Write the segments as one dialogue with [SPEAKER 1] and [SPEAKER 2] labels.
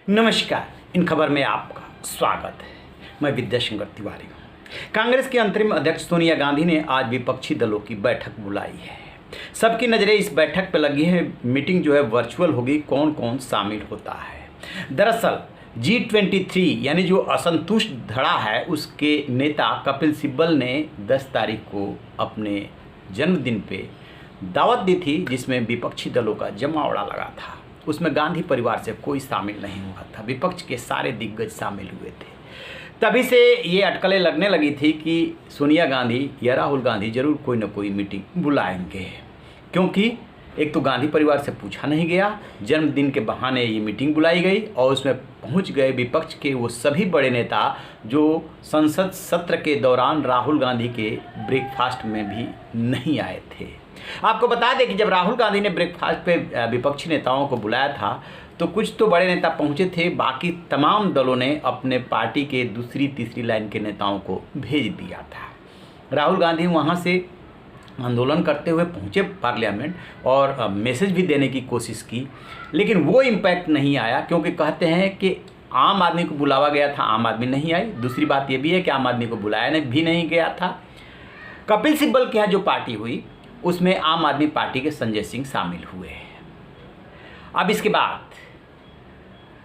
[SPEAKER 1] नमस्कार। इन खबर में आपका स्वागत है। मैं विद्याशंकर तिवारी हूँ। कांग्रेस की अंतरिम अध्यक्ष सोनिया गांधी ने आज विपक्षी दलों की बैठक बुलाई है। सबकी नज़रें इस बैठक पर लगी है। मीटिंग जो है वर्चुअल होगी, कौन कौन शामिल होता है। दरअसल G23 यानी जो असंतुष्ट धड़ा है उसके नेता कपिल सिब्बल ने 10 तारीख को अपने जन्मदिन पे दावत दी थी, जिसमें विपक्षी दलों का जमावड़ा लगा था। उसमें गांधी परिवार से कोई शामिल नहीं हुआ था, विपक्ष के सारे दिग्गज शामिल हुए थे। तभी से ये अटकलें लगने लगी थी कि सोनिया गांधी या राहुल गांधी जरूर कोई ना कोई मीटिंग बुलाएंगे, क्योंकि एक तो गांधी परिवार से पूछा नहीं गया, जन्मदिन के बहाने ये मीटिंग बुलाई गई और उसमें पहुंच गए विपक्ष के वो सभी बड़े नेता जो संसद सत्र के दौरान राहुल गांधी के ब्रेकफास्ट में भी नहीं आए थे। आपको बता दें कि जब राहुल गांधी ने ब्रेकफास्ट पे विपक्षी नेताओं को बुलाया था तो कुछ तो बड़े नेता पहुंचे थे, बाकी तमाम दलों ने अपने पार्टी के दूसरी तीसरी लाइन के नेताओं को भेज दिया था। राहुल गांधी वहां से आंदोलन करते हुए पहुंचे पार्लियामेंट और मैसेज भी देने की कोशिश की, लेकिन वो इम्पैक्ट नहीं आया, क्योंकि कहते हैं कि आम आदमी को बुलावा गया था, आम आदमी नहीं आई। दूसरी बात ये भी है कि आम आदमी को बुलाया भी नहीं गया था। कपिल सिब्बल के यहाँ जो पार्टी हुई उसमें आम आदमी पार्टी के संजय सिंह शामिल हुए। अब इसके बाद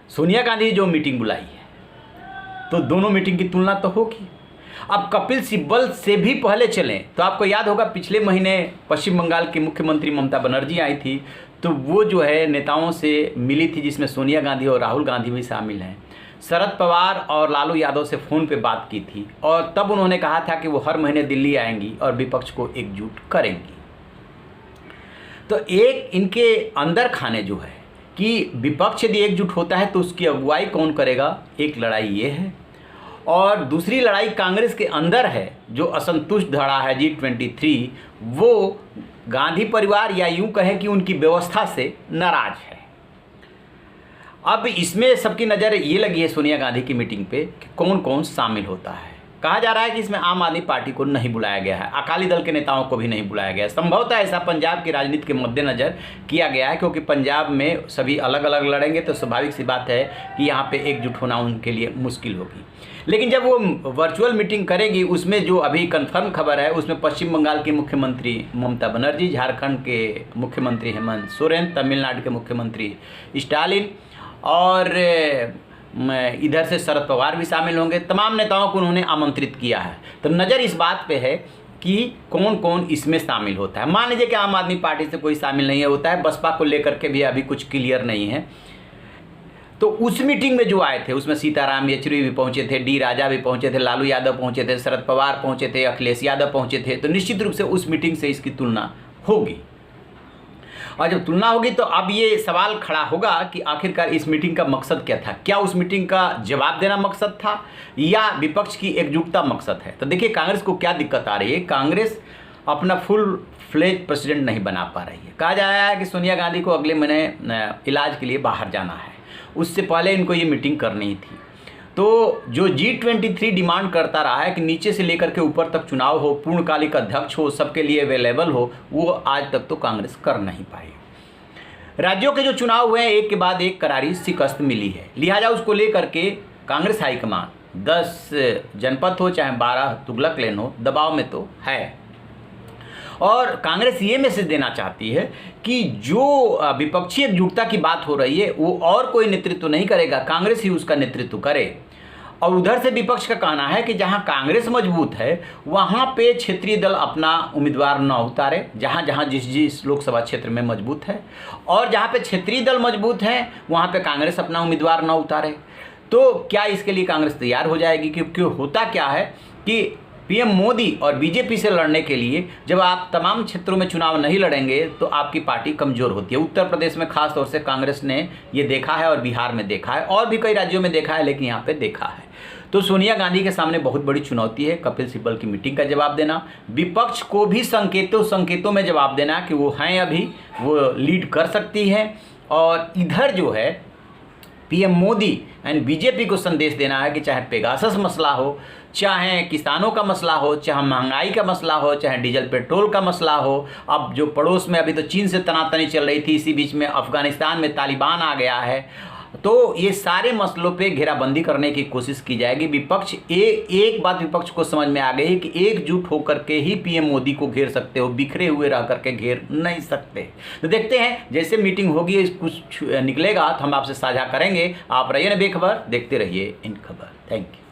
[SPEAKER 1] सोनिया गांधी जो मीटिंग बुलाई है तो दोनों मीटिंग की तुलना तो होगी। अब कपिल सिब्बल से भी पहले चलें तो आपको याद होगा पिछले महीने पश्चिम बंगाल की मुख्यमंत्री ममता बनर्जी आई थी, तो वो जो है नेताओं से मिली थी, जिसमें सोनिया गांधी और राहुल गांधी भी शामिल हैं। शरद पवार और लालू यादव से फ़ोन पे बात की थी और तब उन्होंने कहा था कि वो हर महीने दिल्ली आएंगी और विपक्ष को एकजुट करेंगी। तो एक इनके अंदर खाने जो है कि विपक्ष यदि एकजुट होता है तो उसकी अगुवाई कौन करेगा, एक लड़ाई ये है। और दूसरी लड़ाई कांग्रेस के अंदर है, जो असंतुष्ट धड़ा है G23, वो गांधी परिवार या यूं कहें कि उनकी व्यवस्था से नाराज है। अब इसमें सबकी नज़र ये लगी है सोनिया गांधी की मीटिंग पे कि कौन कौन शामिल होता है। कहा जा रहा है कि इसमें आम आदमी पार्टी को नहीं बुलाया गया है, अकाली दल के नेताओं को भी नहीं बुलाया गया है। संभवतः ऐसा पंजाब की राजनीति के मद्देनज़र किया गया है, क्योंकि पंजाब में सभी अलग अलग लड़ेंगे तो स्वाभाविक सी बात है कि यहाँ पे एकजुट होना उनके लिए मुश्किल होगी। लेकिन जब वो वर्चुअल मीटिंग करेगी उसमें जो अभी कन्फर्म खबर है उसमें पश्चिम बंगाल की मुख्यमंत्री ममता बनर्जी, झारखंड के मुख्यमंत्री हेमंत सोरेन, तमिलनाडु के मुख्यमंत्री स्टालिन और इधर से शरद पवार भी शामिल होंगे। तमाम नेताओं को उन्होंने आमंत्रित किया है। तो नज़र इस बात पे है कि कौन कौन इसमें शामिल होता है। मान लीजिए कि आम आदमी पार्टी से कोई शामिल नहीं होता है, बसपा को लेकर के भी अभी कुछ क्लियर नहीं है, तो उस मीटिंग में जो आए थे उसमें सीताराम येचुरी भी पहुंचे थे, डी राजा भी पहुंचे थे, लालू यादव पहुंचे थे, शरद पवार पहुंचे थे, अखिलेश यादव पहुंचे थे। तो निश्चित रूप से उस मीटिंग से इसकी तुलना होगी। और जब तुलना होगी तो अब ये सवाल खड़ा होगा कि आखिरकार इस मीटिंग का मकसद क्या था। क्या उस मीटिंग का जवाब देना मकसद था या विपक्ष की एकजुटता मकसद है। तो देखिए कांग्रेस को क्या दिक्कत आ रही है। कांग्रेस अपना फुल फ्लेज प्रेसिडेंट नहीं बना पा रही है। कहा जा रहा है कि सोनिया गांधी को अगले महीने इलाज के लिए बाहर जाना है, उससे पहले इनको ये मीटिंग करनी थी। तो जो G23 डिमांड करता रहा है कि नीचे से लेकर के ऊपर तक चुनाव हो, पूर्णकालिक अध्यक्ष हो, सबके लिए अवेलेबल हो, वो आज तक तो कांग्रेस कर नहीं पाई। राज्यों के जो चुनाव हुए हैं एक के बाद एक करारी शिकस्त मिली है, लिहाजा उसको लेकर के कांग्रेस हाईकमान 10 जनपद हो चाहे 12 तुगलक लेन हो, दबाव में तो है। और कांग्रेस ये मैसेज देना चाहती है कि जो विपक्षी एकजुटता की बात हो रही है वो और कोई नेतृत्व नहीं करेगा, कांग्रेस ही उसका नेतृत्व करे। और उधर से विपक्ष का कहना है कि जहां कांग्रेस मजबूत है वहां पे क्षेत्रीय दल अपना उम्मीदवार न उतारे, जहां जहां जिस लोकसभा क्षेत्र में मजबूत है, और जहां पे क्षेत्रीय दल मजबूत है वहां पे कांग्रेस अपना उम्मीदवार न उतारे। तो क्या इसके लिए कांग्रेस तैयार हो जाएगी? क्योंकि होता क्या है कि पीएम मोदी और बीजेपी से लड़ने के लिए जब आप तमाम क्षेत्रों में चुनाव नहीं लड़ेंगे तो आपकी पार्टी कमज़ोर होती है। उत्तर प्रदेश में खास तौर से कांग्रेस ने ये देखा है और बिहार में देखा है और भी कई राज्यों में देखा है, लेकिन यहाँ पे देखा है। तो सोनिया गांधी के सामने बहुत बड़ी चुनौती है कपिल सिब्बल की मीटिंग का जवाब देना, विपक्ष को भी संकेतों में जवाब देना कि वो हैं, अभी वो लीड कर सकती है। और इधर जो है पीएम मोदी एंड बीजेपी को संदेश देना है कि चाहे पेगासस मसला हो, चाहे किसानों का मसला हो, चाहे महंगाई का मसला हो, चाहे डीजल पेट्रोल का मसला हो। अब जो पड़ोस में अभी तो चीन से तनातनी चल रही थी, इसी बीच में अफगानिस्तान में तालिबान आ गया है, तो ये सारे मसलों पे घेराबंदी करने की कोशिश की जाएगी। विपक्ष एक बात विपक्ष को समझ में आ गई है कि एकजुट होकर के ही पीएम मोदी को घेर सकते हो, बिखरे हुए रह करके घेर नहीं सकते। तो देखते हैं जैसे मीटिंग होगी कुछ निकलेगा तो हम आपसे साझा करेंगे। आप रहिए ना बेखबर, देखते रहिए इन खबर। Thank you.